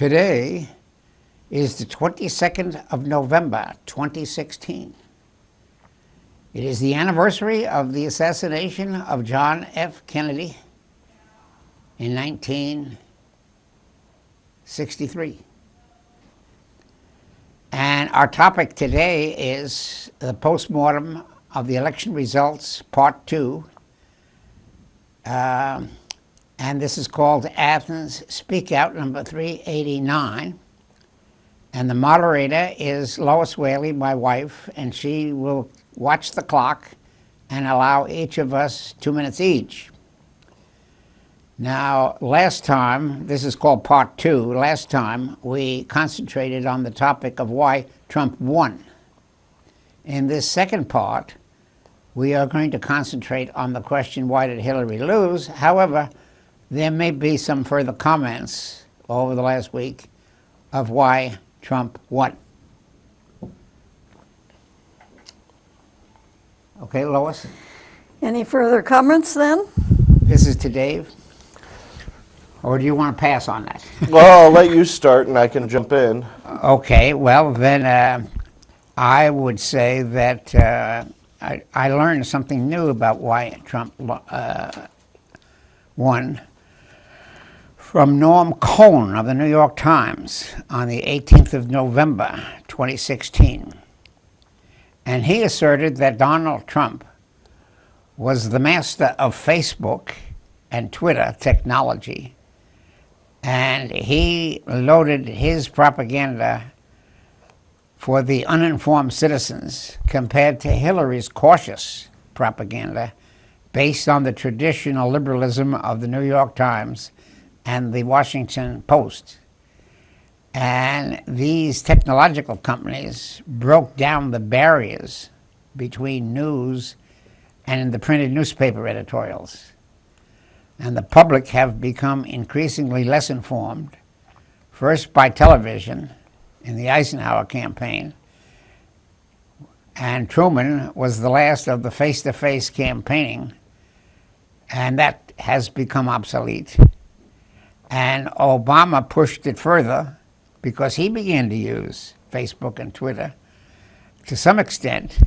Today is the 22nd of November, 2016. It is the anniversary of the assassination of John F. Kennedy in 1963. And our topic today is the postmortem of the election results, Part 2. And this is called Athens Speakout number 389. And the moderator is Lois Whaley, my wife, and she will watch the clock and allow each of us 2 minutes each. Now, last time, this is called Part 2, last time we concentrated on the topic of why Trump won. In this second part, we are going to concentrate on the question, why did Hillary lose? However, there may be some further comments over the last week of why Trump won. Okay, Lois? Any further comments then? This is to Dave. Or do you want to pass on that? Well, I'll let you start and I can jump in. Okay, well, then I would say that I learned something new about why Trump won from Norm Cohn of the New York Times on the 18th of November, 2016. And he asserted that Donald Trump was the master of Facebook and Twitter technology, and he loaded his propaganda for the uninformed citizens compared to Hillary's cautious propaganda based on the traditional liberalism of the New York Times and the Washington Post. And these technological companies broke down the barriers between news and the printed newspaper editorials. And the public have become increasingly less informed, first by television in the Eisenhower campaign, and Truman was the last of the face-to-face campaigning, and that has become obsolete. And Obama pushed it further because he began to use Facebook and Twitter to some extent,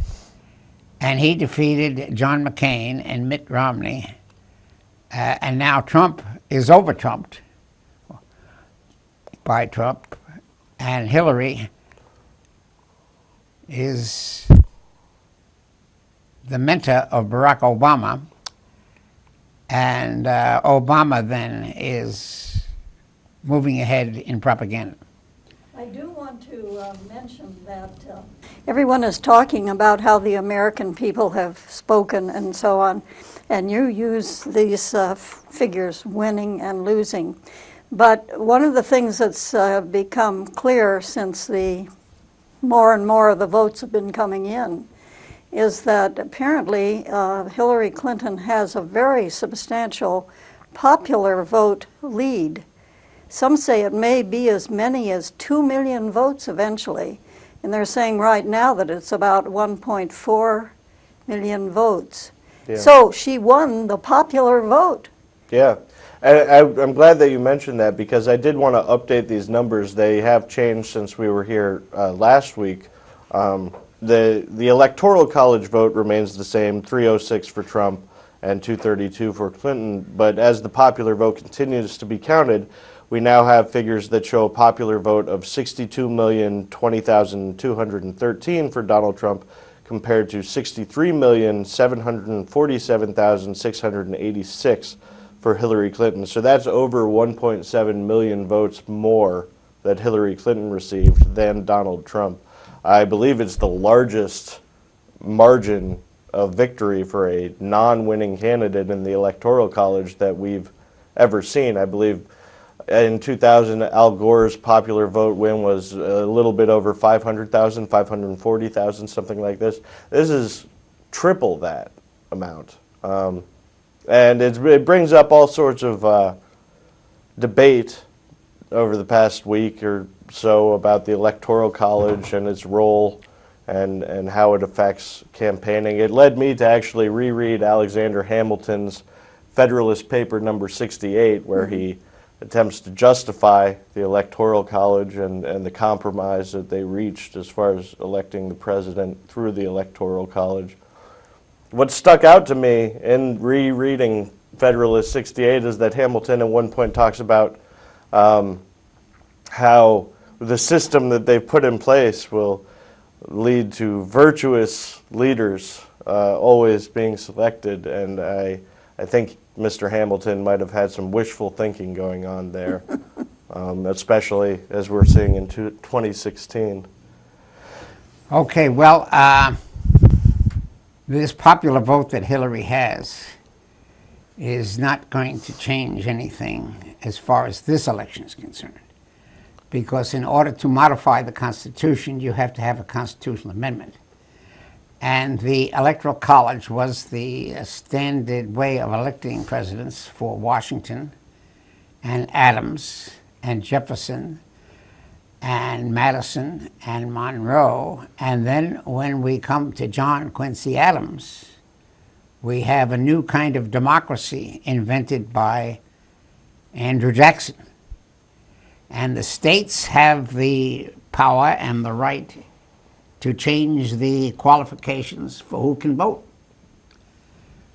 and he defeated John McCain and Mitt Romney. And now Trump is over-Trumped by Trump, and Hillary is the mentor of Barack Obama, and Obama then is moving ahead in propaganda. I do want to mention that everyone is talking about how the American people have spoken and so on, and you use these figures, winning and losing. But one of the things that's become clear since the more and more of the votes have been coming in is that apparently Hillary Clinton has a very substantial popular vote lead. Some say it may be as many as 2 million votes eventually, and they're saying right now that it's about 1.4 million votes. Yeah. So she won the popular vote. Yeah, I'm glad that you mentioned that, because I did want to update these numbers. They have changed since we were here last week. The Electoral College vote remains the same, 306 for Trump and 232 for Clinton, but as the popular vote continues to be counted, we now have figures that show a popular vote of 62,020,213 for Donald Trump compared to 63,747,686 for Hillary Clinton. So that's over 1.7 million votes more that Hillary Clinton received than Donald Trump. I believe it's the largest margin of victory for a non-winning candidate in the Electoral College that we've ever seen. I believe in 2000, Al Gore's popular vote win was a little bit over 500,000, 540,000, something like this. This is triple that amount. And it brings up all sorts of debate over the past week or so about the Electoral College and its role and how it affects campaigning. It led me to actually reread Alexander Hamilton's Federalist Paper number 68, where he attempts to justify the Electoral College and the compromise that they reached as far as electing the president through the Electoral College. What stuck out to me in rereading Federalist 68 is that Hamilton at one point talks about how the system that they've put in place will lead to virtuous leaders always being selected, and I think Mr. Hamilton might have had some wishful thinking going on there, especially as we're seeing in 2016. Okay, well, this popular vote that Hillary has is not going to change anything as far as this election is concerned. Because in order to modify the Constitution, you have to have a constitutional amendment. And the Electoral College was the standard way of electing presidents for Washington and Adams and Jefferson and Madison and Monroe. And then when we come to John Quincy Adams, we have a new kind of democracy invented by Andrew Jackson. And the states have the power and the right to change the qualifications for who can vote.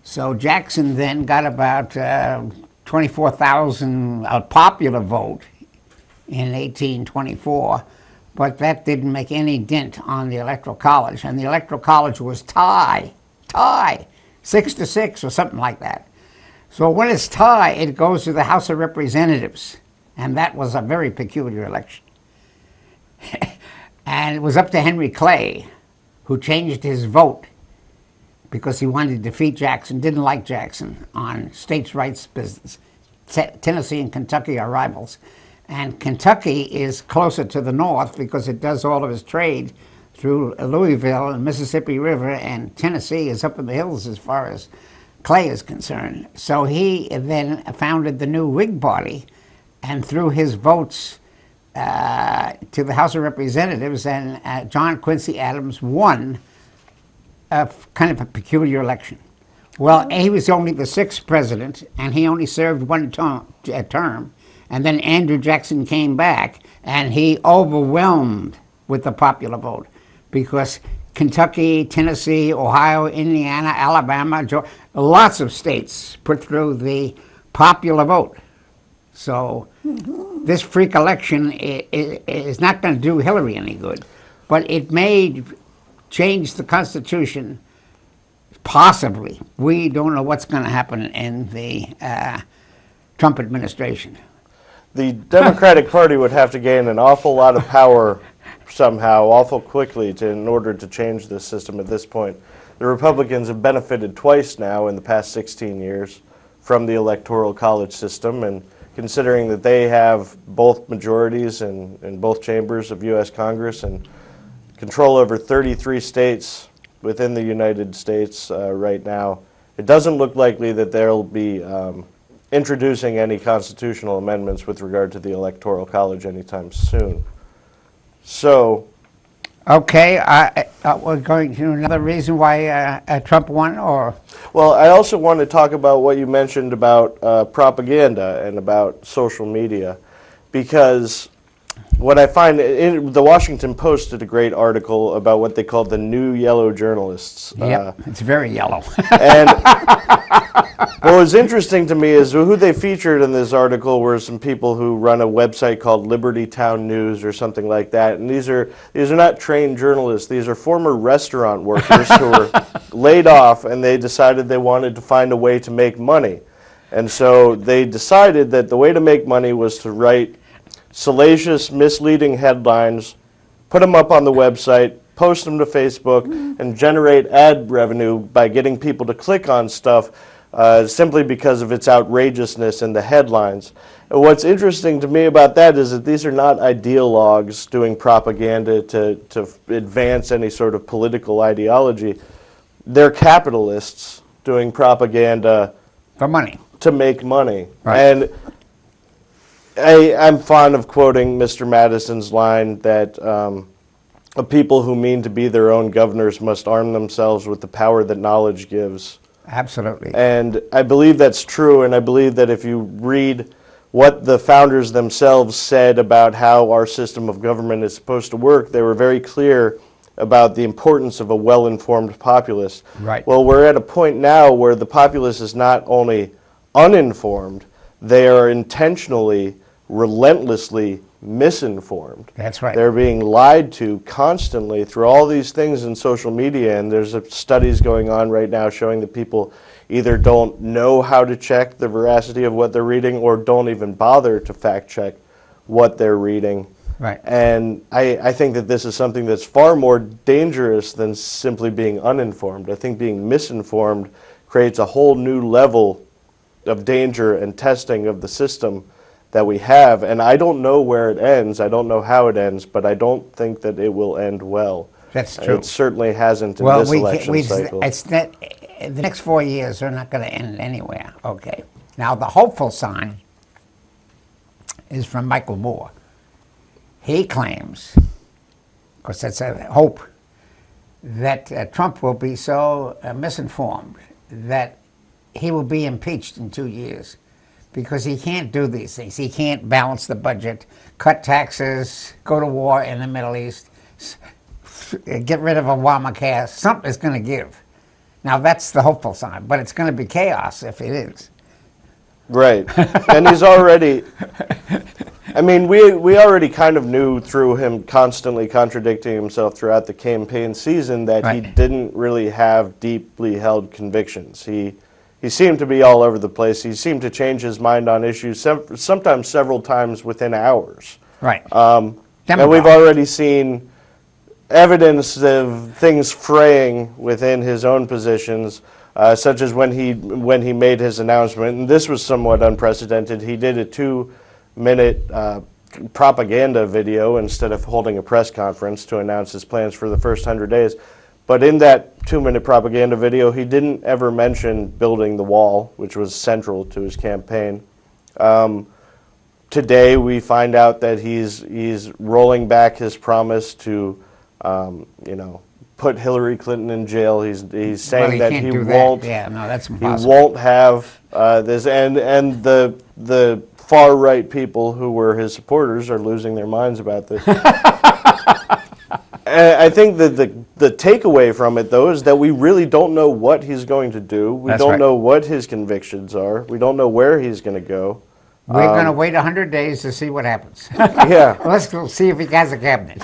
So Jackson then got about 24,000 popular vote in 1824, but that didn't make any dent on the Electoral College. And the Electoral College was tie, 6-6 or something like that. So when it's tie, it goes to the House of Representatives. And that was a very peculiar election. And it was up to Henry Clay, who changed his vote because he wanted to defeat Jackson, didn't like Jackson on states' rights business. Tennessee and Kentucky are rivals. And Kentucky is closer to the north because it does all of its trade through Louisville and Mississippi River, and Tennessee is up in the hills as far as Clay is concerned. So he then founded the new Whig Party, and threw his votes to the House of Representatives, and John Quincy Adams won a kind of a peculiar election. Well, he was only the 6th president, and he only served one term, and then Andrew Jackson came back, and he overwhelmed with the popular vote, because Kentucky, Tennessee, Ohio, Indiana, Alabama, Georgia, lots of states put through the popular vote. So this freak election is not going to do Hillary any good, but it may change the Constitution, possibly. We don't know what's going to happen in the Trump administration. The Democratic Party would have to gain an awful lot of power somehow, awful quickly, in order to change this system at this point. The Republicans have benefited twice now in the past 16 years from the Electoral College system, and considering that they have both majorities in both chambers of U.S. Congress and control over 33 states within the United States right now, it doesn't look likely that they'll be introducing any constitutional amendments with regard to the Electoral College anytime soon. So, okay, we're going to another reason why Trump won, or? Well, I also want to talk about what you mentioned about propaganda and about social media, because what I find, the Washington Post did a great article about what they called the new yellow journalists. Yep, it's very yellow. And what was interesting to me is who they featured in this article were some people who run a website called Liberty Town News or something like that. And these are not trained journalists. These are former restaurant workers who were laid off, and they decided they wanted to find a way to make money. And so they decided that the way to make money was to write salacious, misleading headlines, put them up on the website, post them to Facebook, and generate ad revenue by getting people to click on stuff simply because of its outrageousness in the headlines. And what's interesting to me about that is that these are not ideologues doing propaganda to advance any sort of political ideology. They're capitalists doing propaganda for money, to make money. Right. And I'm fond of quoting Mr. Madison's line that a people who mean to be their own governors must arm themselves with the power that knowledge gives. Absolutely. And I believe that's true, and I believe that if you read what the founders themselves said about how our system of government is supposed to work, they were very clear about the importance of a well-informed populace. Right. Well, we're at a point now where the populace is not only uninformed, they are intentionally, relentlessly misinformed. That's right. They're being lied to constantly through all these things in social media, and there's studies going on right now showing that people either don't know how to check the veracity of what they're reading or don't even bother to fact check what they're reading. Right. And I think that this is something that's far more dangerous than simply being uninformed. I think being misinformed creates a whole new level of danger and testing of the system that we have. And I don't know where it ends. I don't know how it ends, but I don't think that it will end well. That's true. It certainly hasn't in Well, this election cycle. it's that the next 4 years are not going to end anywhere. Okay. Now, the hopeful sign is from Michael Moore. He claims, because that's a hope, that Trump will be so misinformed that he will be impeached in 2 years because he can't do these things. He can't balance the budget, cut taxes, go to war in the Middle East, get rid of Obamacare. Something's going to give. Now, that's the hopeful sign, but it's going to be chaos if it is. Right. And he's already... I mean, we already kind of knew through him constantly contradicting himself throughout the campaign season that he didn't really have deeply held convictions. He seemed to be all over the place. He seemed to change his mind on issues sometimes several times within hours. Right. And we've already seen evidence of things fraying within his own positions, such as when he made his announcement, and this was somewhat unprecedented. He did a 2-minute propaganda video instead of holding a press conference to announce his plans for the first 100 days. But in that 2-minute propaganda video, he didn't ever mention building the wall, which was central to his campaign. Today, we find out that he's rolling back his promise to, put Hillary Clinton in jail. He's saying that he won't. Yeah, no, that's impossible. He won't have this, and the far right people who were his supporters are losing their minds about this. And I think that the takeaway from it, though, is that we really don't know what he's going to do. We don't know what his convictions are. We don't know where he's going to go. We're going to wait 100 days to see what happens. Yeah. Let's go see if he has a cabinet.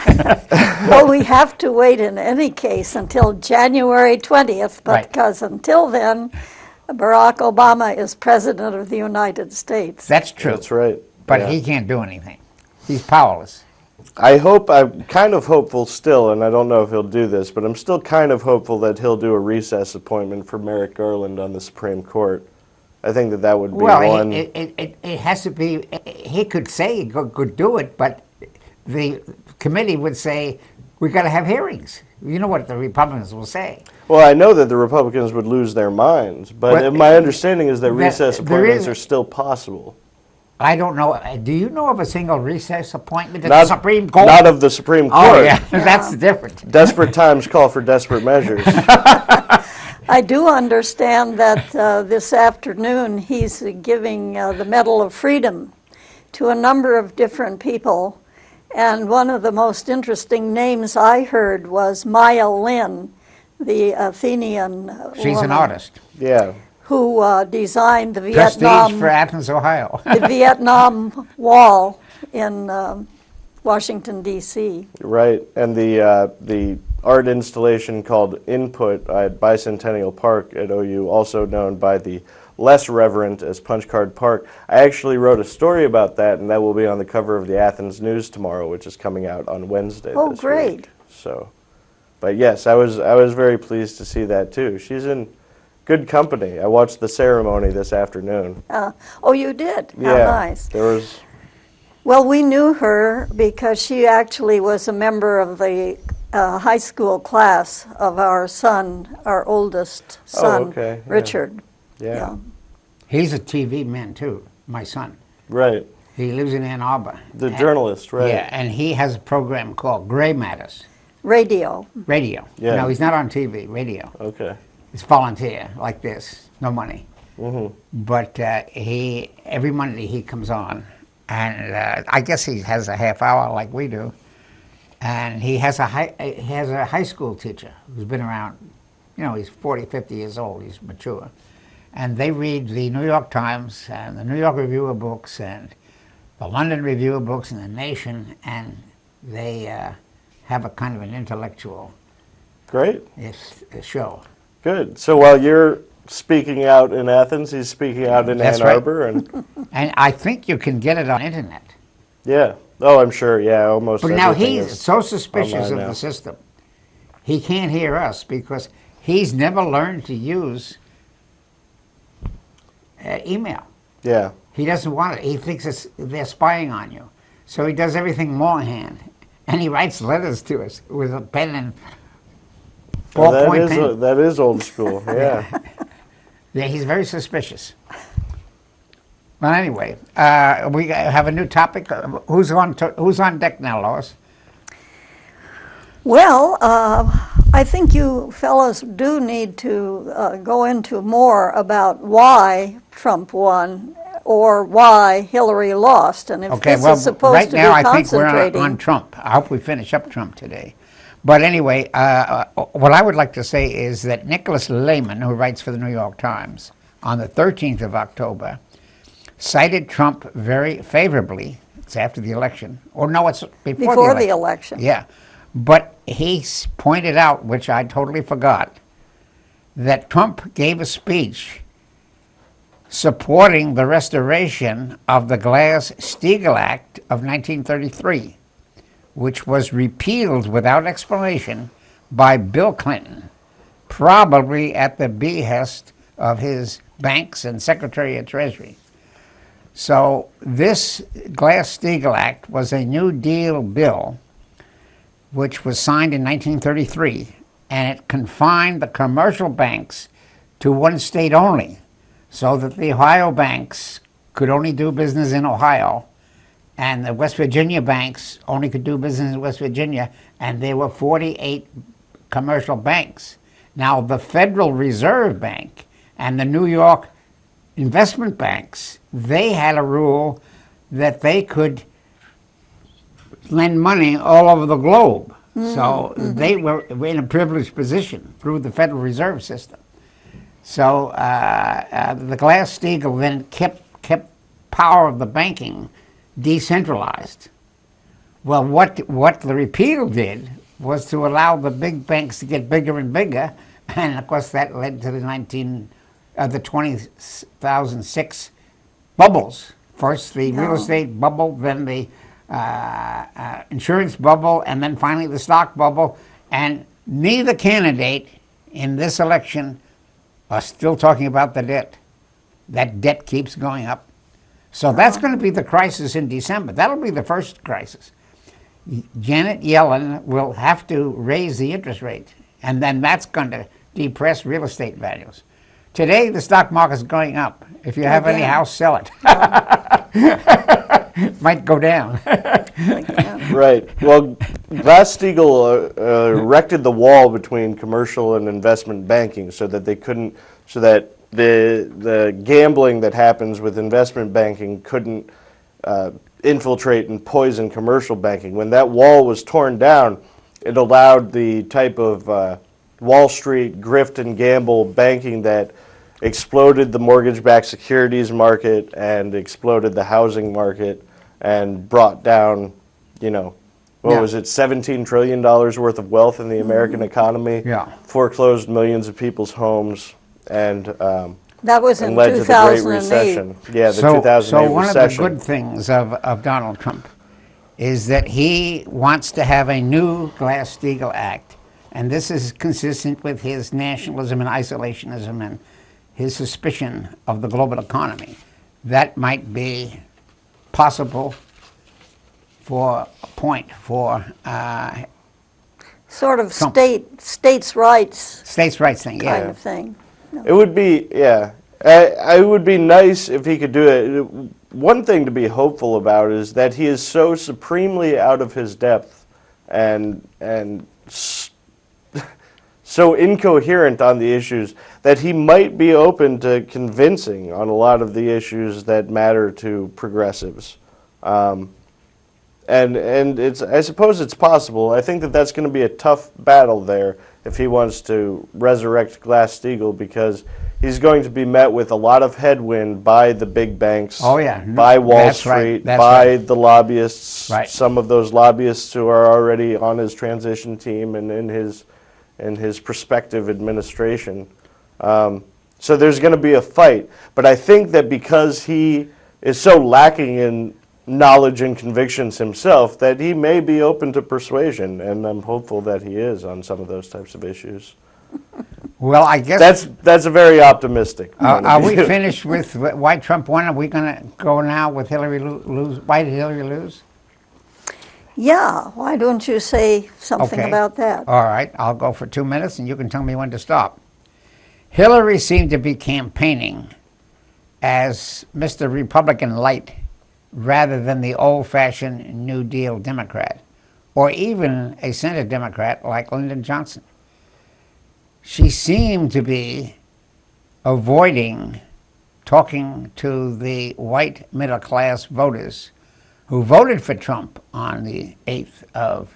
Well, we have to wait in any case until January 20th, because until then, Barack Obama is President of the United States. That's true. That's right. But he can't do anything. He's powerless. I'm kind of hopeful still, and I don't know if he'll do this, but I'm still kind of hopeful that he'll do a recess appointment for Merrick Garland on the Supreme Court. I think that would be one. It has to be, he could say he could do it, but the committee would say, we got to have hearings. You know what the Republicans will say. Well, I know that the Republicans would lose their minds, but my understanding is that recess appointments are still possible. I don't know. Do you know of a single recess appointment at the Supreme Court? Not of the Supreme Court. Oh, yeah. That's different. Desperate times call for desperate measures. I do understand that this afternoon he's giving the Medal of Freedom to a number of different people. And one of the most interesting names I heard was Maya Lin, the Athenian She's woman an artist. Yeah. Who designed the Prestige Vietnam for Athens, Ohio. the Vietnam Wall in Washington, D.C. Right, and the art installation called Input at Bicentennial Park at OU, also known by the less reverent as Punch Card Park. I actually wrote a story about that, and that will be on the cover of the Athens News tomorrow, which is coming out on Wednesday. Oh, this great! Week. So, but yes, I was very pleased to see that too. She's in good company. I watched the ceremony this afternoon. Oh, you did? How Yeah, nice. there was. Well, we knew her because she actually was a member of the high school class of our son, our oldest son, okay, yeah. Richard. Yeah. He's a TV man, too, my son. Right. He lives in Ann Arbor. The journalist, right. Yeah, and he has a program called Gray Matters. Radio. Radio. Yeah. No, he's not on TV, radio. Okay. It's volunteer, like this, no money. But every Monday he comes on, and I guess he has a half hour like we do, and he has a high school teacher who's been around. He's 40, 50 years old. He's mature, and they read the New York Times and the New York Review of Books and the London Review of Books and the Nation, and they have a kind of an intellectual show. Good. So while you're speaking out in Athens, he's speaking out in Ann Arbor, and and I think you can get it on internet. Yeah. Oh, I'm sure. Yeah, almost. But now he's so suspicious of now. the system. He can't hear us because he's never learned to use email. Yeah. He doesn't want it. He thinks they're spying on you. So he does everything longhand. And he writes letters to us with a pen and ballpoint pen. That is old school, yeah. Yeah, he's very suspicious. Well, anyway, we have a new topic. Who's on deck now, Lois? Well, I think you fellows do need to go into more about why Trump won or why Hillary lost, and if this is supposed right to now be I think we're concentrating on Trump. I hope we finish up Trump today. But anyway, what I would like to say is that Nicholas Lehman, who writes for the New York Times, on the 13th of October, cited Trump very favorably. It's after the election. Or no, it's before the election. Yeah. But he pointed out, which I totally forgot, that Trump gave a speech supporting the restoration of the Glass-Steagall Act of 1933, which was repealed without explanation by Bill Clinton, probably at the behest of his banks and Secretary of Treasury. So this Glass-Steagall Act was a New Deal bill which was signed in 1933, and it confined the commercial banks to one state only, so that the Ohio banks could only do business in Ohio, and the West Virginia banks only could do business in West Virginia, and there were 48 commercial banks. Now, the Federal Reserve Bank and the New York investment banks, they had a rule that they could lend money all over the globe. So they were in a privileged position through the Federal Reserve System. So the Glass-Steagall then kept power of the banking decentralized. Well, what the repeal did was to allow the big banks to get bigger and bigger, and of course that led to the 2006 bubbles. First the real estate bubble, then the insurance bubble, and then finally the stock bubble. And neither candidate in this election are still talking about the debt. That debt keeps going up. So that's going to be the crisis in December. That'll be the first crisis. Janet Yellen will have to raise the interest rate, and then that's going to depress real estate values. Today, the stock market's going up. If you have any house, sell it. Might go down. Right. Well, Glass-Steagall erected the wall between commercial and investment banking so that the gambling that happens with investment banking couldn't infiltrate and poison commercial banking. When that wall was torn down, it allowed the type of Wall Street grift and gamble banking that exploded the mortgage-backed securities market and exploded the housing market and brought down, was it, $17 trillion worth of wealth in the American economy, foreclosed millions of people's homes, and that was in led 2008. to the Great Recession. Yeah, the 2008 recession. So one of the good things of Donald Trump is that he wants to have a new Glass-Steagall Act, and this is consistent with his nationalism and isolationism and his suspicion of the global economy. That might be possible for a point for sort of Trump. states' rights thing, kind of thing. It would be, it would be nice if he could do it. One thing to be hopeful about is that he is so supremely out of his depth and so incoherent on the issues that he might be open to convincing on a lot of the issues that matter to progressives. And I suppose it's possible. I think that that's going to be a tough battle there if he wants to resurrect Glass-Steagall, because he's going to be met with a lot of headwind by the big banks, by Wall Street, by the lobbyists, some of those lobbyists who are already on his transition team and in his prospective administration. So there's going to be a fight. But I think that because he is so lacking in knowledge and convictions himself, that he may be open to persuasion, and I'm hopeful that he is on some of those types of issues. Well, I guess that's a very optimistic. Are we finished with why Trump won? Are we going to go now with Hillary lose? Why did Hillary lose? Yeah, why don't you say something about that? All right, I'll go for 2 minutes, and you can tell me when to stop. Hillary seemed to be campaigning as Mr. Republican Light, rather than the old-fashioned New Deal Democrat, or even a Senate Democrat like Lyndon Johnson. She seemed to be avoiding talking to the white middle-class voters who voted for Trump on the 8th of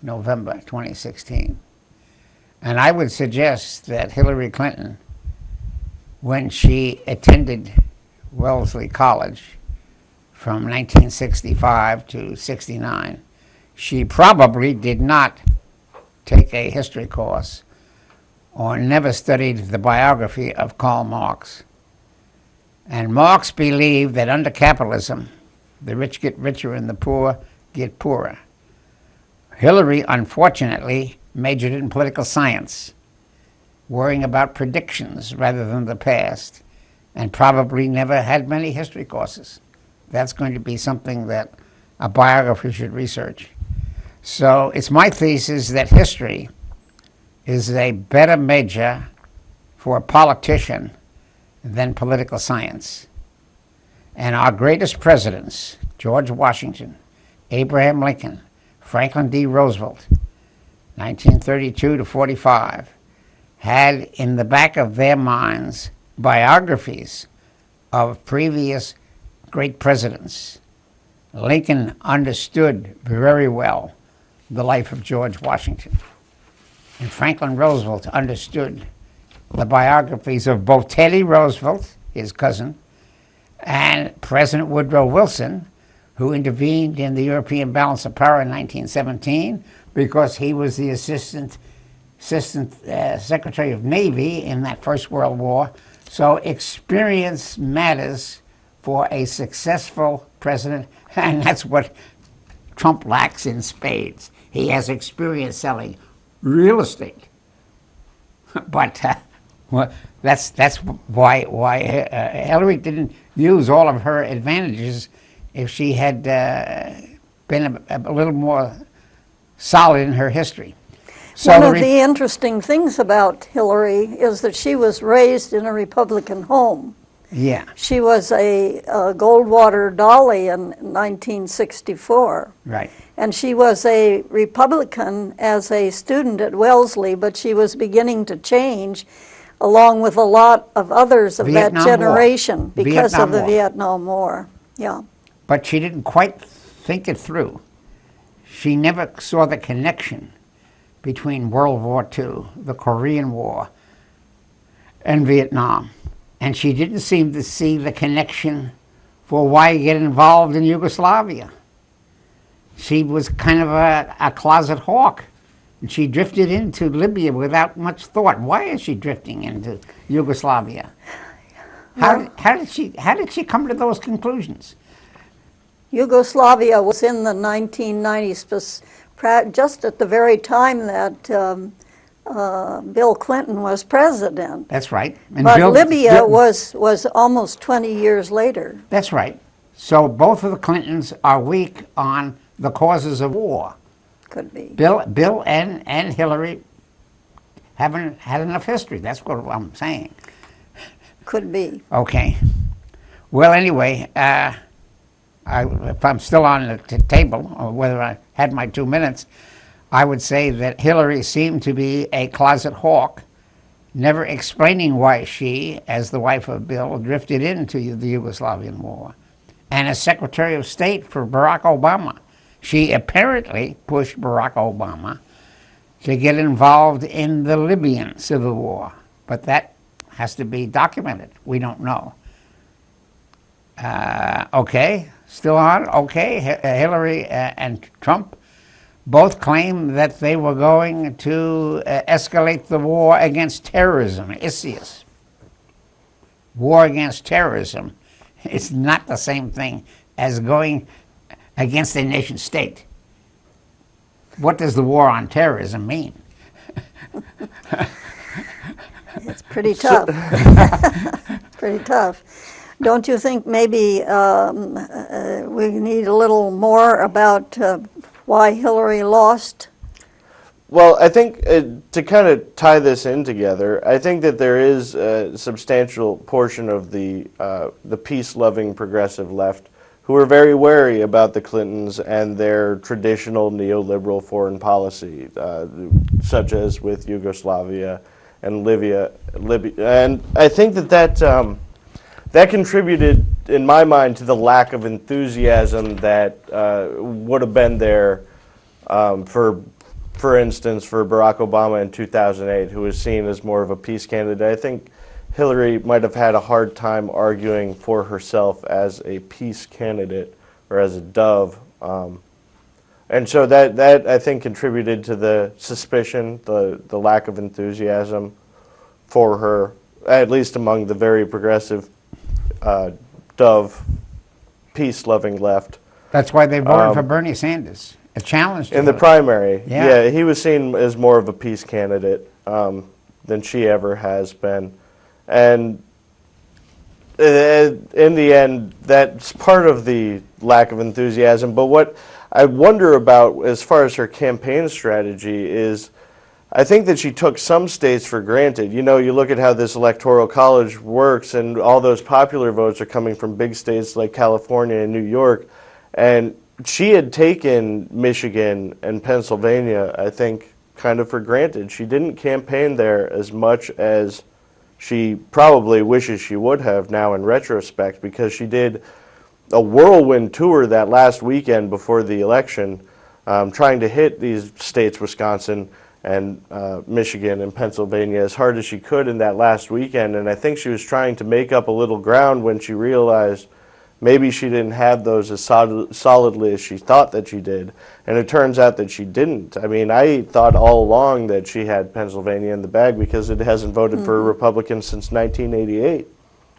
November 2016. And I would suggest that Hillary Clinton, when she attended Wellesley College, from 1965 to 69, she probably did not take a history course or never studied the biography of Karl Marx. And Marx believed that under capitalism, the rich get richer and the poor get poorer. Hillary, unfortunately, majored in political science, worrying about predictions rather than the past, and probably never had many history courses. That's going to be something that a biographer should research. So it's my thesis that history is a better major for a politician than political science. And our greatest presidents, George Washington, Abraham Lincoln, Franklin D. Roosevelt, 1932 to 45, had in the back of their minds biographies of previous great presidents. Lincoln understood very well the life of George Washington. And Franklin Roosevelt understood the biographies of both Teddy Roosevelt, his cousin, and President Woodrow Wilson, who intervened in the European Balance of Power in 1917 because he was the assistant Secretary of Navy in that First World War. So experience matters for a successful president, and that's what Trump lacks in spades. He has experience selling real estate, but well, that's why Hillary didn't use all of her advantages. If she had been a little more solid in her history. So one of the interesting things about Hillary is that she was raised in a Republican home. Yeah. She was a Goldwater Dolly in 1964. Right. And she was a Republican as a student at Wellesley, but she was beginning to change along with a lot of others of that generation because of the Vietnam War. Yeah. But she didn't quite think it through. She never saw the connection between World War II, the Korean War, and Vietnam. And she didn't seem to see the connection for why get involved in Yugoslavia. She was kind of a closet hawk. And she drifted into Libya without much thought. Why is she drifting into Yugoslavia? How did she come to those conclusions? Yugoslavia was in the 1990s, just at the very time that Bill Clinton was president. That's right. And but Libya was almost 20 years later. That's right. So both of the Clintons are weak on the causes of war. Could be. Bill and Hillary haven't had enough history. That's what I'm saying. Could be. Okay. Well, anyway, if I'm still on the table, or whether I had my 2 minutes, I would say that Hillary seemed to be a closet hawk, never explaining why she, as the wife of Bill, drifted into the Yugoslavian war. And as Secretary of State for Barack Obama, she apparently pushed Barack Obama to get involved in the Libyan civil war. But that has to be documented. We don't know. Okay, still on? Okay, Hillary and Trump both claim that they were going to escalate the war against terrorism, ISIS. War against terrorism is not the same thing as going against a nation state. What does the war on terrorism mean? It's pretty tough. Pretty tough. Don't you think maybe we need a little more about why Hillary lost? Well, I think to kind of tie this in together, I think that there is a substantial portion of the peace-loving progressive left who are very wary about the Clintons and their traditional neoliberal foreign policy, such as with Yugoslavia and Libya. And I think that contributed, in my mind, to the lack of enthusiasm that would have been there for instance, for Barack Obama in 2008, who was seen as more of a peace candidate. I think Hillary might have had a hard time arguing for herself as a peace candidate or as a dove. And so that I think contributed to the suspicion, the lack of enthusiasm for her, at least among the very progressive dove, peace-loving left. That's why they voted for Bernie Sanders. A challenge to in the primary. Yeah. He was seen as more of a peace candidate than she ever has been. And in the end, that's part of the lack of enthusiasm. But what I wonder about as far as her campaign strategy is, I think that she took some states for granted. You know, you look at how this electoral college works, and all those popular votes are coming from big states like California and New York. And she had taken Michigan and Pennsylvania, I think, kind of for granted. She didn't campaign there as much as she probably wishes she would have now in retrospect, because she did a whirlwind tour that last weekend before the election, trying to hit these states, Wisconsin and Michigan and Pennsylvania, as hard as she could in that last weekend. And I think she was trying to make up a little ground when she realized maybe she didn't have those as solidly as she thought that she did. And it turns out that she didn't. I mean, I thought all along that she had Pennsylvania in the bag because it hasn't voted for a Republican since 1988.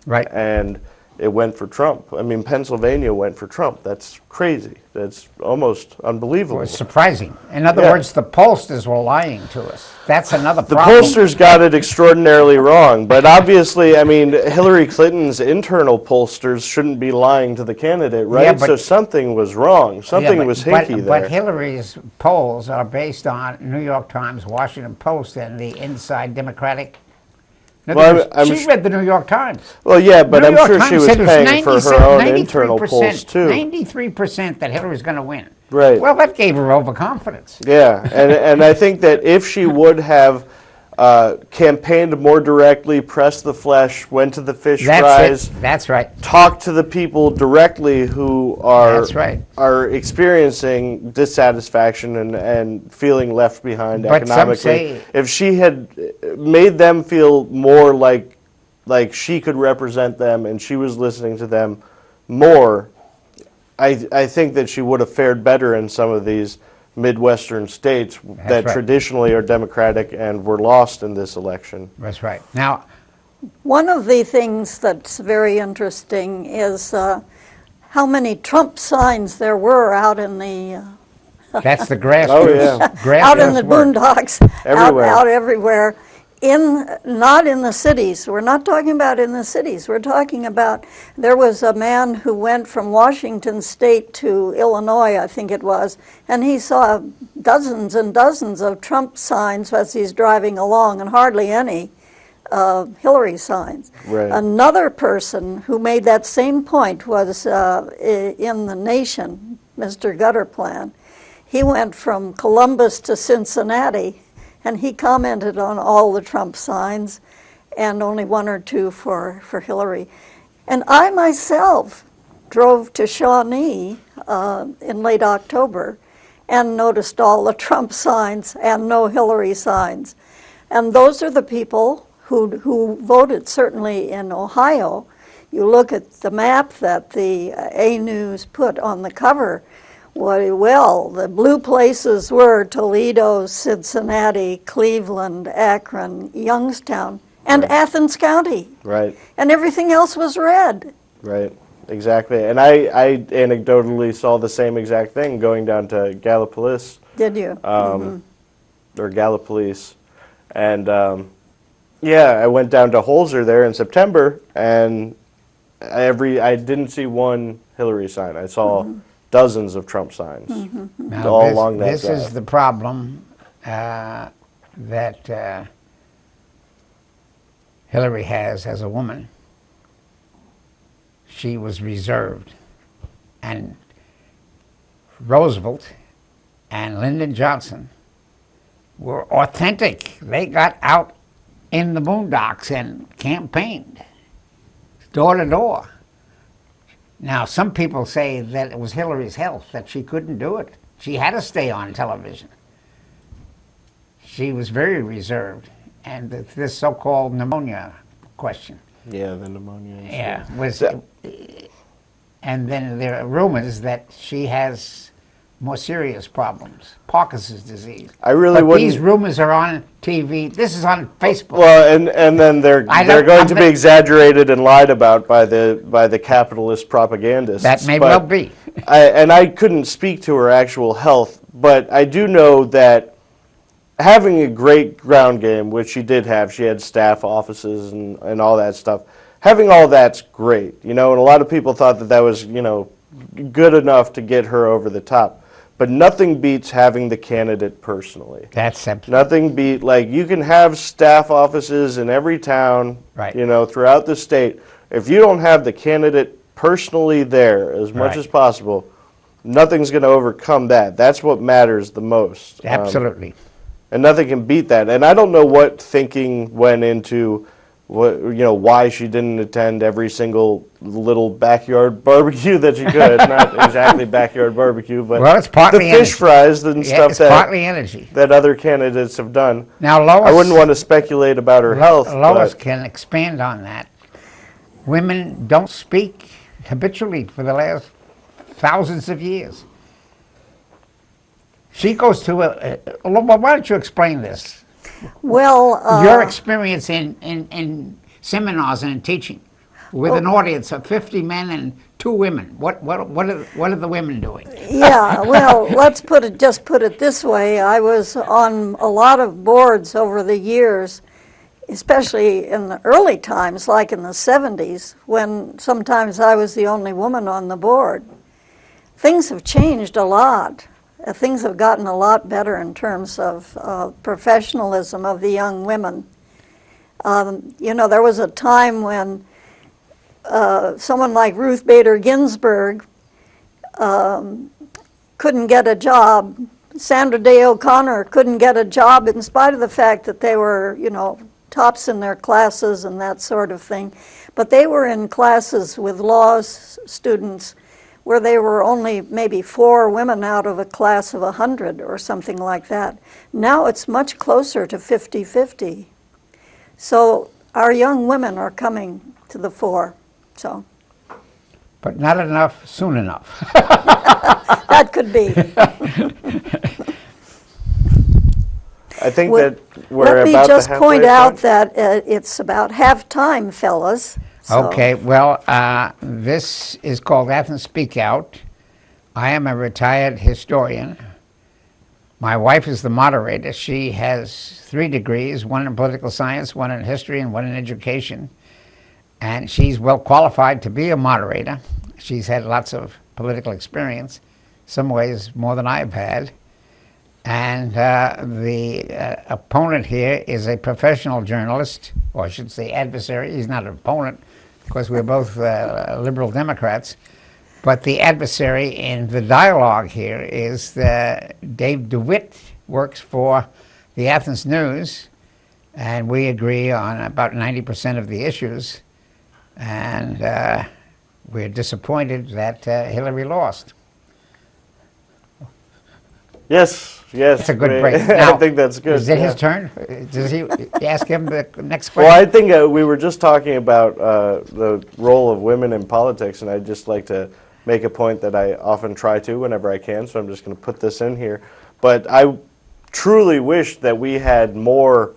Right. And it went for Trump. I mean, Pennsylvania went for Trump. That's crazy. That's almost unbelievable. Well, it's surprising. In other words, the pollsters were lying to us. That's another The problem. pollsters got it extraordinarily wrong. But obviously, I mean, Hillary Clinton's internal pollsters shouldn't be lying to the candidate, right? Yeah, but, so something was wrong. Something was hinky there. But Hillary's polls are based on New York Times, Washington Post, and the Inside Democratic. She read the New York Times. Well, yeah, but I'm sure Times she was paying for her own internal polls, too. 93% that Hillary's going to win. Right. Well, that gave her overconfidence. Yeah, and I think that if she would have campaigned more directly, pressed the flesh, went to the fish fries. That's right. Talked to the people directly who are are experiencing dissatisfaction and feeling left behind economically. Some say, if she had made them feel more like she could represent them and she was listening to them more, I think that she would have fared better in some of these Midwestern states that traditionally are Democratic and were lost in this election. That's right. Now, one of the things that's very interesting is how many Trump signs there were out in the that's the grassroots. Oh, yeah. Grassroots out in the work. boondocks, everywhere. out everywhere. Not in the cities. We're not talking about in the cities. We're talking about, there was a man who went from Washington State to Illinois, I think it was, and he saw dozens and dozens of Trump signs as he's driving along, and hardly any Hillary signs. Right. Another person who made that same point was in The Nation, Mr. Gutterplan. he went from Columbus to Cincinnati, and he commented on all the Trump signs and only one or two for Hillary. And I myself drove to Shawnee in late October and noticed all the Trump signs and no Hillary signs. And those are the people who voted, certainly in Ohio. You look at the map that the A News put on the cover, well, the blue places were Toledo, Cincinnati, Cleveland, Akron, Youngstown, and Right. Athens County. Right. And everything else was red. Right. Exactly. And I anecdotally saw the same exact thing going down to Gallipolis, Did you? or Gallipolis. And yeah, I went down to Holzer there in September, and I didn't see one Hillary sign. I saw dozens of Trump signs Now, all along that this is drive. the problem that Hillary has as a woman. She was reserved, and Roosevelt and Lyndon Johnson were authentic. They got out in the boondocks and campaigned door to door. Now, some people say that it was Hillary's health, that she couldn't do it. She had to stay on television. She was very reserved. And this so-called pneumonia question. Yeah, the pneumonia. and Yeah, stuff. was, So- and then there are rumors that she has more serious problems, Parkinson's disease. I really but wouldn't. these rumors are on TV. This is on Facebook. Well, and then they're I they're don't- going I'm to not- be exaggerated and lied about by the capitalist propagandists. that may but well be. I couldn't speak to her actual health, but I do know that having a great ground game, which she did have, she had staff offices and all that stuff. Having all that's great, and a lot of people thought that was, good enough to get her over the top. But nothing beats having the candidate personally. That's simple. Nothing beat, you can have staff offices in every town, Right. Throughout the state. If you don't have the candidate personally there as much Right. as possible, nothing's going to overcome that. That's what matters the most. Absolutely. And nothing can beat that. And I don't know what thinking went into why she didn't attend every single little backyard barbecue that she could. Not exactly backyard barbecue, but Well, it's partly the fish energy. fries and Yeah, stuff it's partly energy. that other candidates have done. Now, Lois, I wouldn't want to speculate about her health. Lois but can expand on that. Women don't speak habitually for the last thousands of years. She goes to why don't you explain this? Well, Your experience in seminars and in teaching with an audience of 50 men and 2 women. What are the women doing? yeah, well, let's put it this way. I was on a lot of boards over the years, especially in the early times, like in the 70s, when sometimes I was the only woman on the board. Things have changed a lot. Things have gotten a lot better in terms of professionalism of the young women. There was a time when someone like Ruth Bader Ginsburg couldn't get a job. Sandra Day O'Connor couldn't get a job in spite of the fact that they were, tops in their classes and that sort of thing. But they were in classes with law students where there were only maybe 4 women out of a class of 100 or something like that. Now it's much closer to 50-50. So our young women are coming to the fore. So But not enough soon enough. that could be. I think Well, that we're Let me about just the halfway point out point. that it's about half-time, fellas. So- Okay, well, this is called Athens Speakout. I am a retired historian. My wife is the moderator. She has 3 degrees, 1 in political science, 1 in history, and 1 in education. And she's well qualified to be a moderator. She's had lots of political experience, some ways more than I've had. And the opponent here is a professional journalist, or I should say adversary. He's not an opponent, because we're both liberal Democrats. But the adversary in the dialogue here is Dave DeWitt, works for the Athens News, and we agree on about 90% of the issues, and we're disappointed that Hillary lost. Yes, yes. That's a good break. Now, I think that's good. Is it yeah. his turn? Does he ask him the next Well, question? I think we were just talking about the role of women in politics, and I'd just like to make a point that I often try to whenever I can, so I'm just going to put this in here. But I truly wish that we had more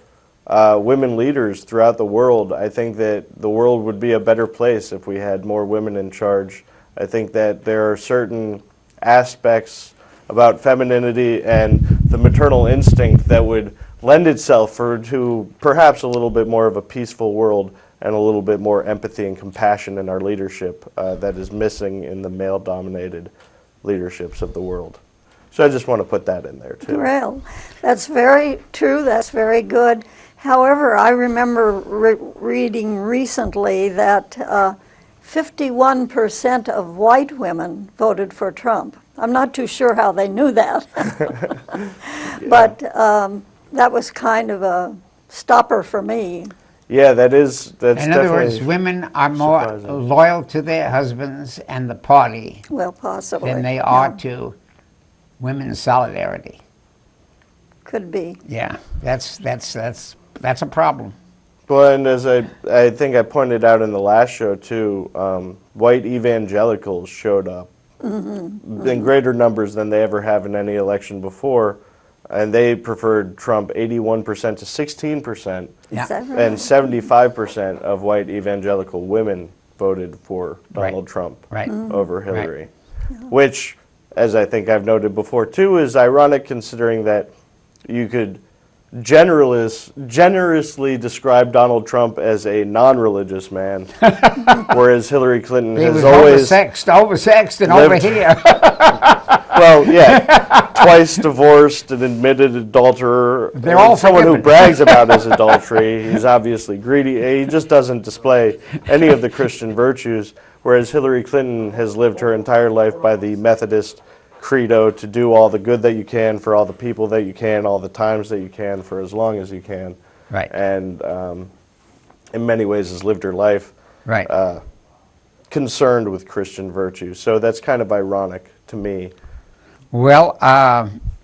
women leaders throughout the world. I think that the world would be a better place if we had more women in charge. I think that there are certain aspects about femininity and the maternal instinct that would lend itself to perhaps a little bit more of a peaceful world and a little bit more empathy and compassion in our leadership that is missing in the male-dominated leaderships of the world. So I just want to put that in there, too. Well, that's very true. That's very good. However, I remember reading recently that 51% of white women voted for Trump. I'm not too sure how they knew that. But that was kind of a stopper for me. Yeah, that's In other words, definitely women are more surprising. loyal to their husbands and the party Well, possibly. than they are Yeah, to women's solidarity. could be. Yeah, that's a problem. Well, and as I think I pointed out in the last show, too, white evangelicals showed up in greater numbers than they ever have in any election before, and they preferred Trump 81% to 16%, Yeah. Is that right? and 75% of white evangelical women voted for Donald Right. Trump Right. over Hillary, which, as I think I've noted before, too, is ironic considering that you could generously describe Donald Trump as a non-religious man, whereas Hillary Clinton He has was always oversexed and over lived- here. well, yeah, twice divorced, an admitted adulterer. They're all someone who forgiven. brags about his adultery. He's obviously greedy. He just doesn't display any of the Christian virtues, whereas Hillary Clinton has lived her entire life by the Methodist credo to do all the good that you can for all the people that you can, all the times that you can, for as long as you can. Right. And in many ways has lived her life Right. concerned with Christian virtues. So that's kind of ironic to me. Well,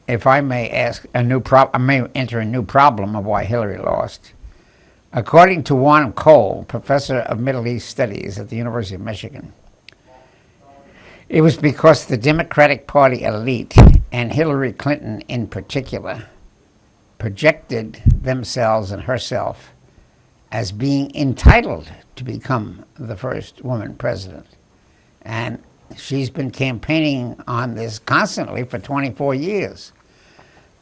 if I may ask I may enter a new problem of why Hillary lost. According to Juan Cole, professor of Middle East Studies at the University of Michigan, it was because the Democratic Party elite, and Hillary Clinton in particular, projected themselves and herself as being entitled to become the first woman president. And she's been campaigning on this constantly for 24 years.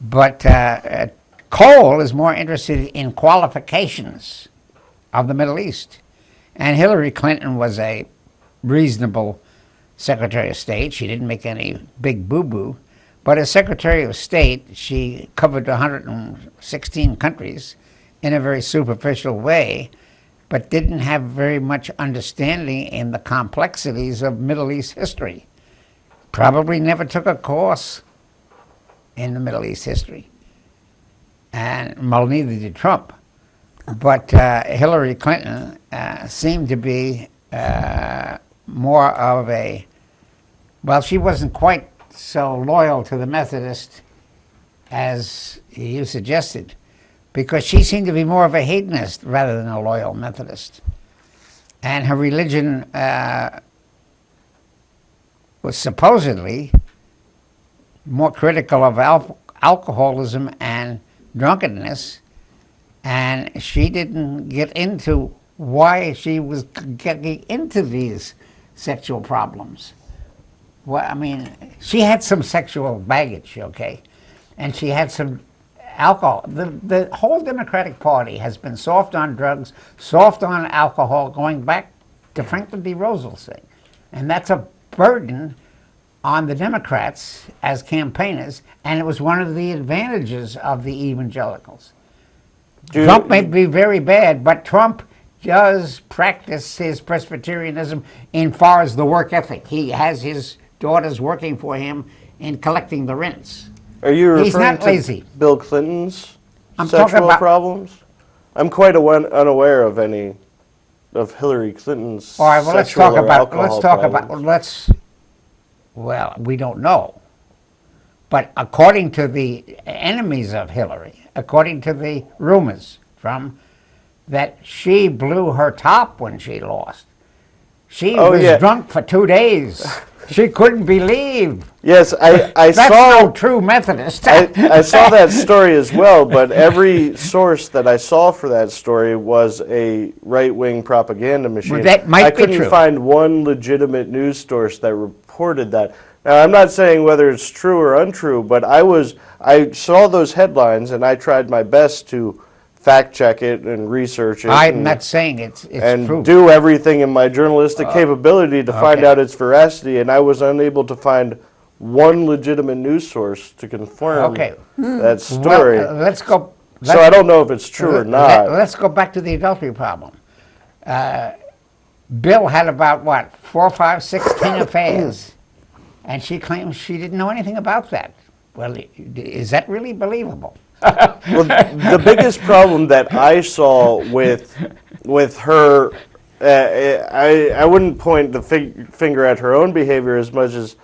But Cole is more interested in qualifications of the Middle East. And Hillary Clinton was a reasonable Secretary of State. She didn't make any big boo-boo. But as Secretary of State, she covered 116 countries in a very superficial way, but didn't have very much understanding in the complexities of Middle East history. Probably never took a course in the Middle East history. And well, neither did Trump. But Hillary Clinton seemed to be more of a, well, she wasn't quite so loyal to the Methodist as you suggested, because she seemed to be more of a hedonist rather than a loyal Methodist. And her religion was supposedly more critical of alcoholism and drunkenness, and she didn't get into why she was getting into these sexual problems. Well, I mean, she had some sexual baggage, okay, and she had some alcohol. The whole Democratic Party has been soft on drugs, soft on alcohol, going back to Franklin D. Roosevelt's thing. And that's a burden on the Democrats as campaigners, and it was one of the advantages of the evangelicals. Trump may be very bad, but Trump does practice his Presbyterianism in far as the work ethic. He has his daughters working for him in collecting the rents. Are you He's referring not to lazy. Bill Clinton's I'm talking sexual about- problems? I'm quite unaware of any of Hillary Clinton's All right, well, let's sexual talk or about, alcohol problems. well, we don't know. But according to the enemies of Hillary, according to the rumors that she blew her top when she lost. She was drunk for 2 days. She couldn't believe. Yes, I That's saw. no true Methodist. I saw that story as well, but every source that I saw for that story was a right-wing propaganda machine. Well, that might I be couldn't true. find one legitimate news source that reported that. Now, I'm not saying whether it's true or untrue, but I saw those headlines and I tried my best to fact check it and research it. I'm not saying it's and true. do everything in my journalistic capability to find okay. out its veracity, and I was unable to find one legitimate news source to confirm that story. Well, let's go. So I don't know if it's true or not. Let's go back to the adultery problem. Bill had about, 4, 5, 6, 10 affairs, and she claims she didn't know anything about that. Well, is that really believable? Well, the biggest problem that I saw with her, I wouldn't point the finger at her own behavior as much as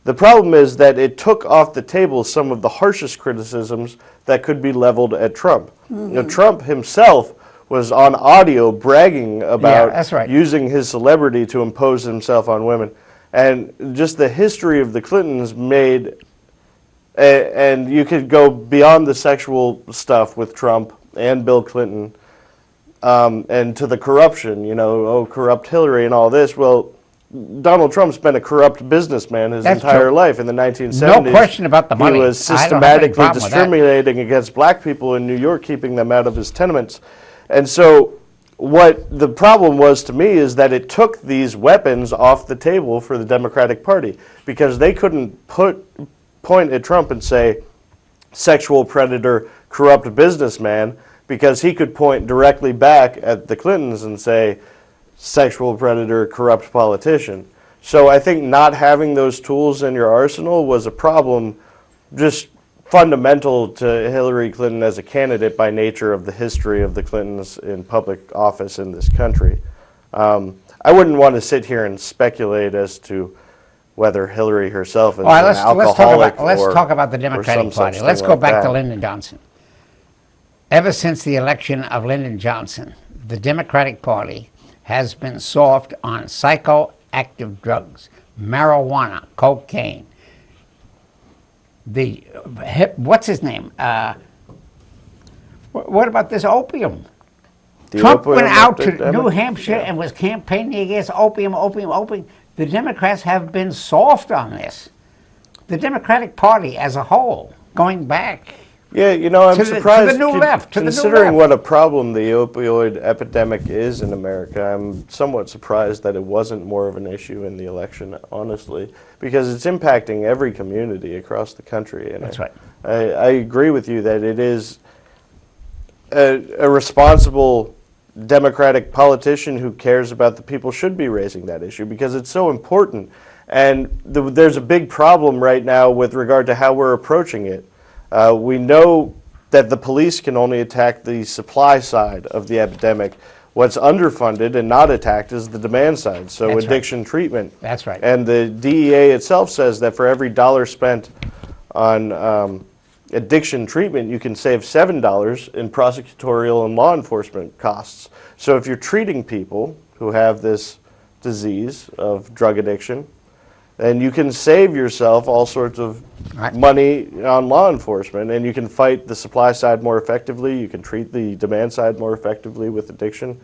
the problem is that it took off the table some of the harshest criticisms that could be leveled at Trump. Mm-hmm. You know, Trump himself was on audio bragging about that's right. using his celebrity to impose himself on women. And just the history of the Clintons made, and you could go beyond the sexual stuff with Trump and Bill Clinton, and to the corruption, corrupt Hillary and all this. Well, Donald Trump's been a corrupt businessman his entire true. life. In the 1970s, No question about the money. He was I don't have any systematically problem with that. discriminating against black people in New York, keeping them out of his tenements. And so what the problem was to me is that it took these weapons off the table for the Democratic Party, because they couldn't point at Trump and say, sexual predator, corrupt businessman, because he could point directly back at the Clintons and say, sexual predator, corrupt politician. So I think not having those tools in your arsenal was a problem just fundamental to Hillary Clinton as a candidate by nature of the history of the Clintons in public office in this country. I wouldn't want to sit here and speculate as to whether Hillary herself is All right, an alcoholic let's or, talk about the or Democratic some Party. such Let's thing go like back to that. Lyndon Johnson. Ever since the election of Lyndon Johnson, the Democratic Party has been soft on psychoactive drugs, marijuana, cocaine. What's his name? What about this opium? The Trump opium went out to epidemic? New Hampshire and was campaigning against opium. The Democrats have been soft on this. The Democratic Party as a whole, going back. Yeah, I'm To the surprised. new left, to the new considering left. what a problem the opioid epidemic is in America, I'm somewhat surprised that it wasn't more of an issue in the election, honestly, because it's impacting every community across the country. And That's right. I agree with you that it is a responsible Democratic politician who cares about the people should be raising that issue, because it's so important. And there's a big problem right now with regard to how we're approaching it. We know that the police can only attack the supply side of the epidemic. What's underfunded and not attacked is the demand side, so That's addiction treatment. That's right. And the DEA itself says that for every dollar spent on addiction treatment, you can save $7 in prosecutorial and law enforcement costs. So if you're treating people who have this disease of drug addiction, then you can save yourself all sorts of money on law enforcement, and you can fight the supply side more effectively. You can treat the demand side more effectively with addiction.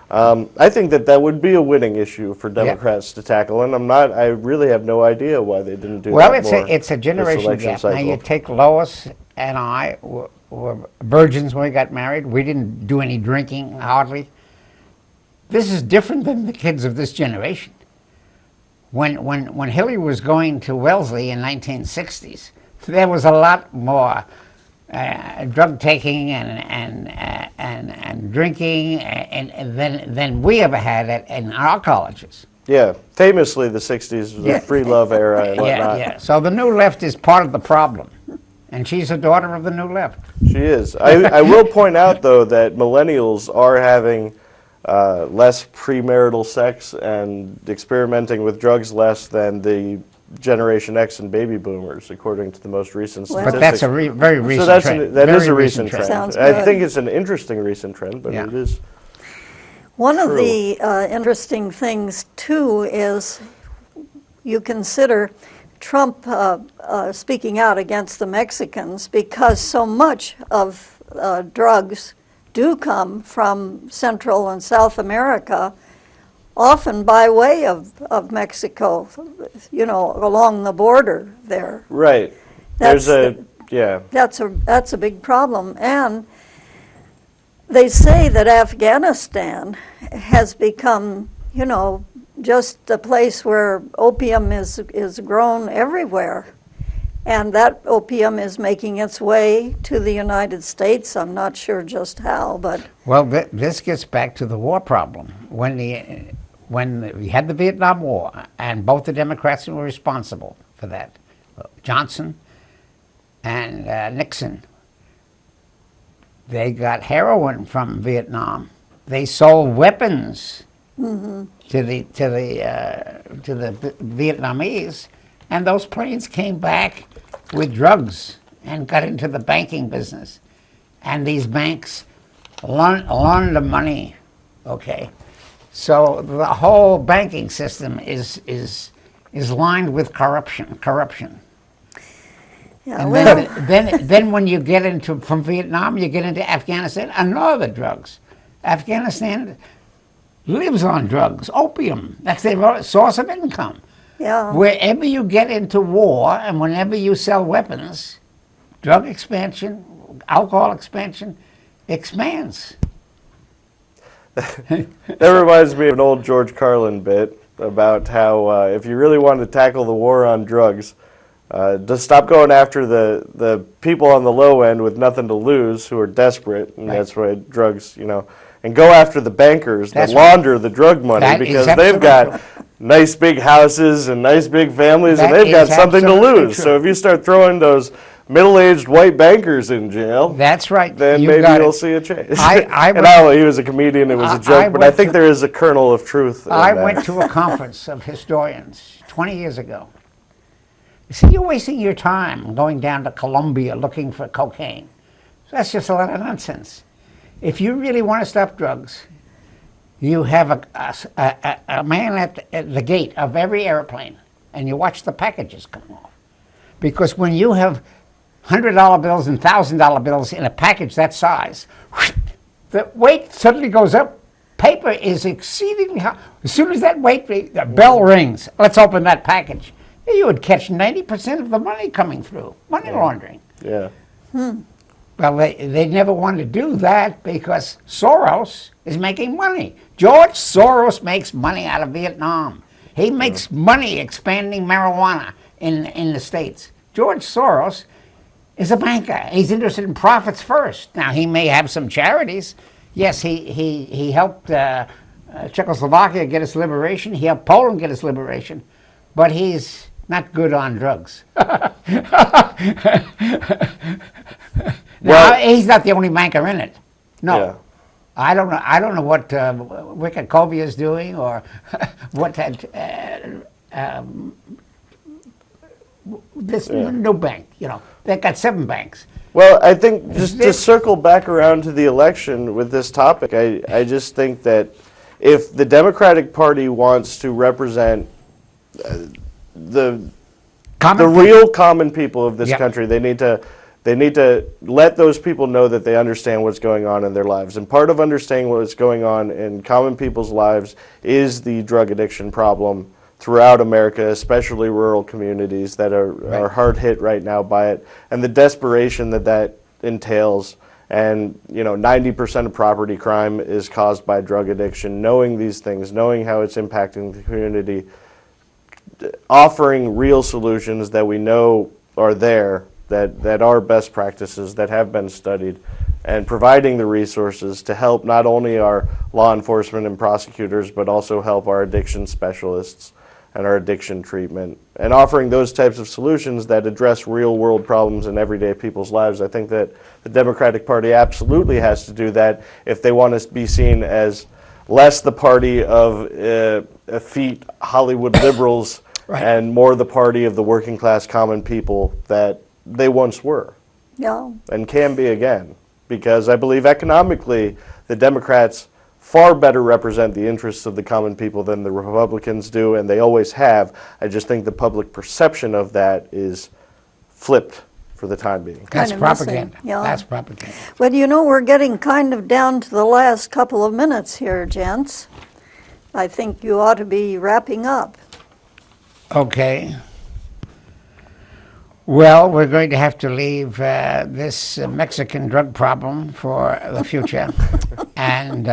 I think that would be a winning issue for Democrats to tackle, and I really have no idea why they didn't do that more. It's a generation election gap. cycle. Now you take Lois and I were virgins when we got married. We didn't do any drinking, hardly. This is different than the kids of this generation. When Hillary was going to Wellesley in 1960s, there was a lot more drug taking and drinking than we ever had in our colleges. Yeah, famously the 60s was a free love era and whatnot. Yeah. So the New Left is part of the problem, and she's a daughter of the New Left. She is. I will point out, though, that millennials are having less premarital sex and experimenting with drugs less than the Generation X and baby boomers, according to the most recent statistics. But that's a very recent trend. That is a recent trend. Sounds I good. think it's an interesting recent trend, but it is. One of the interesting things, too, is you consider Trump speaking out against the Mexicans because so much of drugs do come from Central and South America, often by way of Mexico, along the border there. Right. That's a big problem. And they say that Afghanistan has become, just a place where opium is grown everywhere. And that opium is making its way to the United States. I'm not sure just how, but... Well, this gets back to the war problem. When we had the Vietnam War, and both the Democrats were responsible for that, Johnson and Nixon, they got heroin from Vietnam. They sold weapons to the Vietnamese, and those planes came back with drugs and got into the banking business. And these banks loaned the money. Okay, so the whole banking system is lined with corruption. Yeah, And well, then when you get from Vietnam, you get into Afghanistan, another drugs. Afghanistan lives on drugs, opium. That's their source of income. yeah. Wherever you get into war and whenever you sell weapons, drug expansion, alcohol expansion expands. That reminds me of an old George Carlin bit about how if you really wanted to tackle the war on drugs, just stop going after the people on the low end with nothing to lose who are desperate, and that's why drugs, and go after the bankers that launder the drug money because they've got nice big houses and nice big families and they've got something to lose. True. So if you start throwing those middle-aged white bankers in jail, That's right. then You maybe got you'll it. see a change. I He was a comedian, it was a I joke, but I went think to- there is a kernel of truth in I that. went to a conference of historians 20 years ago. You see, you're wasting your time going down to Colombia looking for cocaine. That's just a lot of nonsense. If you really want to stop drugs, you have a man at the gate of every airplane, and you watch the packages come off. Because when you have $100 bills and $1,000 bills in a package that size, the weight suddenly goes up. Paper is exceedingly high. As soon as that the bell rings, let's open that package. You would catch 90% of the money coming through, money laundering. Yeah. Well, they never wanted to do that because Soros is making money. George Soros makes money out of Vietnam. He makes money expanding marijuana in the States. George Soros is a banker. He's interested in profits first. Now, he may have some charities. Yes, he helped Czechoslovakia get its liberation. He helped Poland get its liberation. But he's not good on drugs. Now, he's not the only banker in it. No. Yeah. I don't know what Wiccakovia is doing or what this new bank. They've got 7 banks. Well, I think just to circle back around to the election with this topic, I just think that if the Democratic Party wants to represent the real common people of this country, they need to let those people know that they understand what's going on in their lives. And part of understanding what's going on in common people's lives is the drug addiction problem throughout America, especially rural communities that are hard hit right now by it, and the desperation that entails. And 90% of property crime is caused by drug addiction. Knowing these things, knowing how it's impacting the community, offering real solutions that we know are there that are best practices that have been studied, and providing the resources to help not only our law enforcement and prosecutors, but also help our addiction specialists and our addiction treatment, and offering those types of solutions that address real world problems in everyday people's lives. I think that the Democratic Party absolutely has to do that if they want to be seen as less the party of effete Hollywood liberals Right. and more the party of the working class common people that they once were Yeah. and can be again. Because I believe economically the Democrats far better represent the interests of the common people than the Republicans do, and they always have. I just think the public perception of that is flipped for the time being. That's Kind of missing, propaganda. yeah. That's propaganda. But you know, we're getting kind of down to the last couple of minutes here, gents. I think you ought to be wrapping up. Okay. Well, we're going to have to leave this Mexican drug problem for the future, and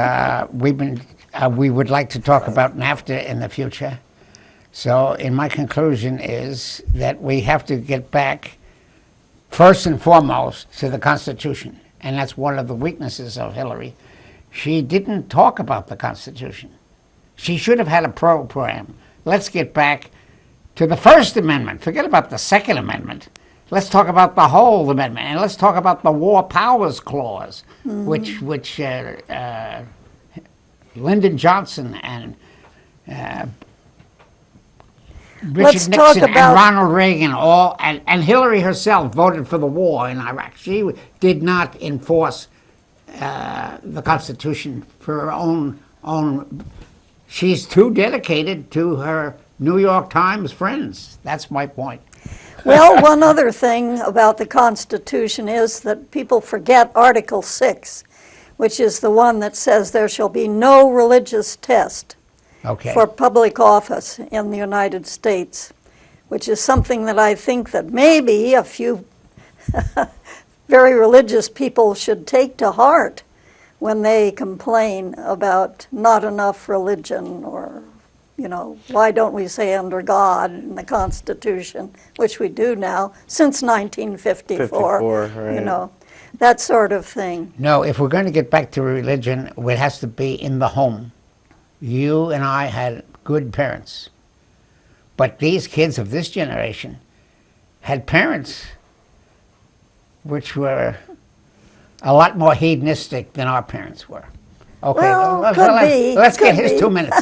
we would like to talk about NAFTA in the future. So, in my conclusion is that we have to get back, first and foremost, to the Constitution, and that's one of the weaknesses of Hillary. She didn't talk about the Constitution. She should have had a program. Let's get back to the First Amendment. Forget about the Second Amendment. Let's talk about the whole amendment, and let's talk about the War Powers Clause, which Lyndon Johnson and Let's Richard talk Nixon and about- Ronald Reagan and Hillary herself voted for the war in Iraq. She did not enforce the Constitution for her own. She's too dedicated to her New York Times friends. That's my point. Well, one other thing about the Constitution is that people forget Article 6, which is the one that says there shall be no religious test Okay. for public office in the United States, which is something that I think that maybe a few very religious people should take to heart when they complain about not enough religion, or, you know, why don't we say under God in the Constitution, which we do now since 1954, 54, right. you know, that sort of thing. No, if we're going to get back to religion, it has to be in the home. You and I had good parents. But these kids of this generation had parents which were a lot more hedonistic than our parents were. Okay, Well, let's could get his be. 2 minutes.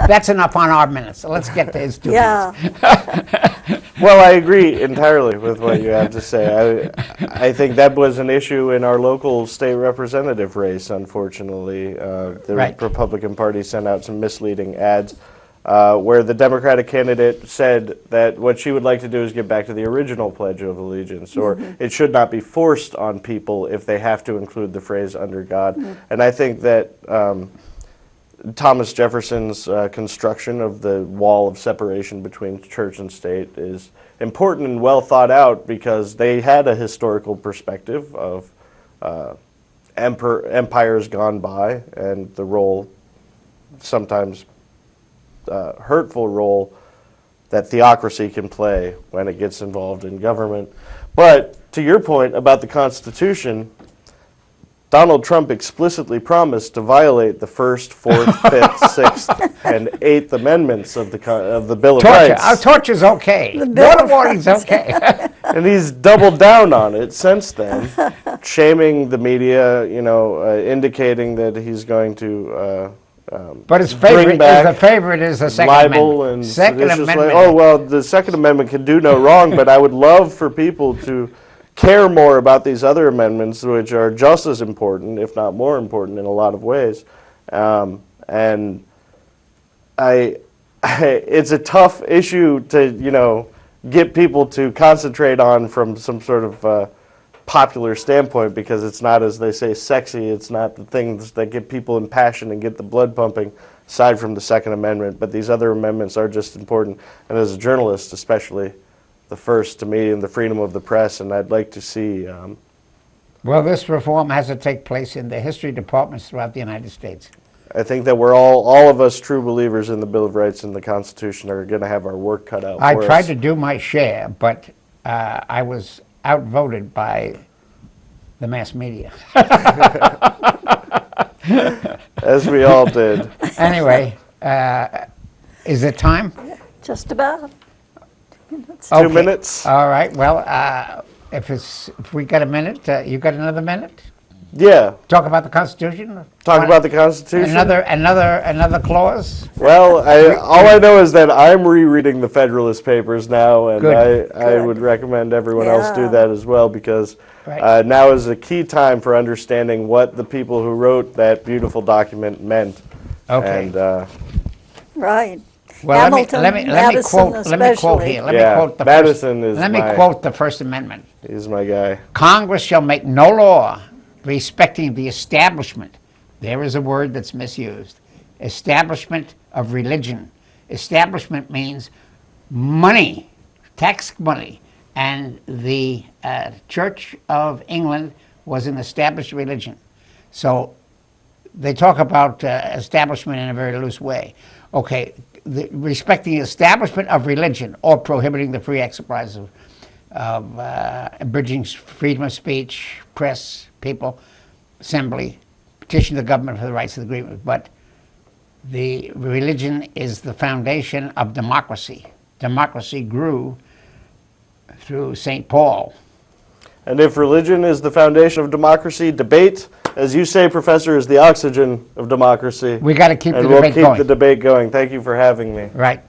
That's enough on our minutes. So let's get to his 2 minutes. Yeah, Well, I agree entirely with what you have to say. I think that was an issue in our local state representative race, unfortunately. The Right. Republican Party sent out some misleading ads where the Democratic candidate said that what she would like to do is get back to the original Pledge of Allegiance, or it should not be forced on people if they have to include the phrase under God. And I think that Thomas Jefferson's construction of the wall of separation between church and state is important and well thought out, because they had a historical perspective of empires gone by and the role, sometimes hurtful role, that theocracy can play when it gets involved in government. But to your point about the Constitution, Donald Trump explicitly promised to violate the First, Fourth, Fifth, Sixth, and Eighth Amendments of the Bill of Torture. Rights, Torture's okay. Bill Water of warning's Rights. okay. and he's doubled down on it since then, shaming the media, indicating that he's going to But his bring back favorite is the Second libel Amendment. and Second seditious Amendment. Oh, well, the Second Amendment can do no wrong, but I would love for people to care more about these other amendments, which are just as important, if not more important, in a lot of ways. And it's a tough issue to, get people to concentrate on from some sort of popular standpoint, because it's not, as they say, sexy. It's not the things that get people impassioned and get the blood pumping, aside from the Second Amendment. But these other amendments are just important. And as a journalist, especially, the first to me, and the freedom of the press, and I'd like to see. Well, this reform has to take place in the history departments throughout the United States. I think that we're all of us true believers in the Bill of Rights and the Constitution are going to have our work cut out I for tried us. to do my share, but I was outvoted by the mass media. As we all did. Anyway, is it time? Just about. 2 minutes. All right. Well, if we got a minute, you got another minute? Yeah. Talk about the Constitution. Talk about the Constitution. Another clause. Well, all I know is that I'm rereading the Federalist Papers now, and I would recommend everyone else do that as well, because now is a key time for understanding what the people who wrote that beautiful document meant. Okay. And, Right. Well, Hamilton, let me Madison quote. Let me quote especially. here. Let me quote the Madison is Let me quote the First Amendment. He's my guy. Congress shall make no law respecting the establishment. There is a word that's misused. Establishment of religion. Establishment means money, tax money, and the Church of England was an established religion. So they talk about establishment in a very loose way. Okay, respecting the establishment of religion or prohibiting the free exercise of abridging freedom of speech, press, people, assembly, petition the government for the rights of the agreement. But the religion is the foundation of democracy. Democracy grew through St. Paul. And if religion is the foundation of democracy, debate, as you say, Professor, is the oxygen of democracy. We got to keep the and debate we'll keep going. the debate going. Thank you for having me. Right.